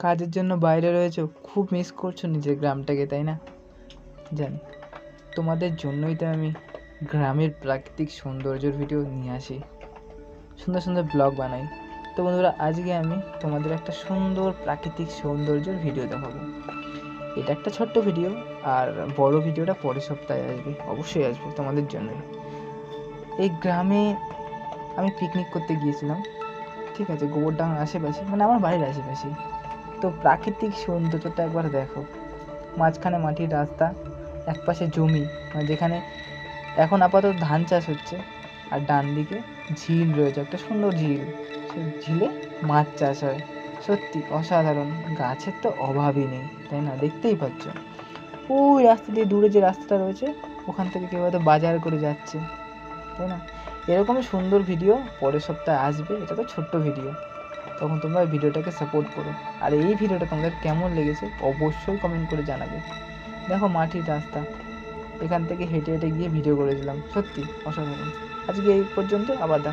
কাজের জন্য বাইরে রয়েছো, খুব মিস করছো নিজের গ্রামটাকে, তাই না? জানি, তোমাদের জন্যই তো আমি গ্রামের প্রাকৃতিক সৌন্দর্যের ভিডিও নিয়ে আসি, সুন্দর সুন্দর ব্লগ বানাই। তো বন্ধুরা, আজকে আমি তোমাদের একটা সুন্দর প্রাকৃতিক সৌন্দর্যের ভিডিও দেখাবো। এটা একটা ছোট্ট ভিডিও, আর বড় ভিডিওটা পরের সপ্তাহে আসবে, অবশ্যই আসবে তোমাদের জন্যই। এই গ্রামে আমি পিকনিক করতে গিয়েছিলাম, ঠিক আছে, গোবরডাঙ্গার আশেপাশে, মানে আমার বাড়ির আশেপাশে। তো প্রাকৃতিক সৌন্দর্যটা একবার দেখো। মাঝখানে মাটির রাস্তা, একপাশে জমি, মানে যেখানে এখন আপাতত ধান চাষ হচ্ছে, আর ডান দিকে ঝিল রয়েছে, একটা সুন্দর ঝিল। সেই ঝিলে মাছ চাষ হয়। সত্যি অসাধারণ, গাছের তো অভাবই নেই, তাই না? দেখতেই পাচ্ছ ওই রাস্তা দিয়ে দূরে যে রাস্তাটা রয়েছে, ওখান থেকে কেউ হয়তো বাজার করে যাচ্ছে, তাই না? এরকমই সুন্দর ভিডিও পরের সপ্তাহে আসবে। এটা তো ছোট্ট ভিডিও, তখন তোমরা ভিডিওটাকে সাপোর্ট করো। আর এই ভিডিওটা তোমাদের কেমন লেগেছে অবশ্যই কমেন্ট করে জানাবে। দেখো মাটির রাস্তা, এখান থেকে হেঁটে হেঁটে গিয়ে ভিডিও করেছিলাম, সত্যি অসাধারণ। আজকে এই পর্যন্ত, আবার দেখো।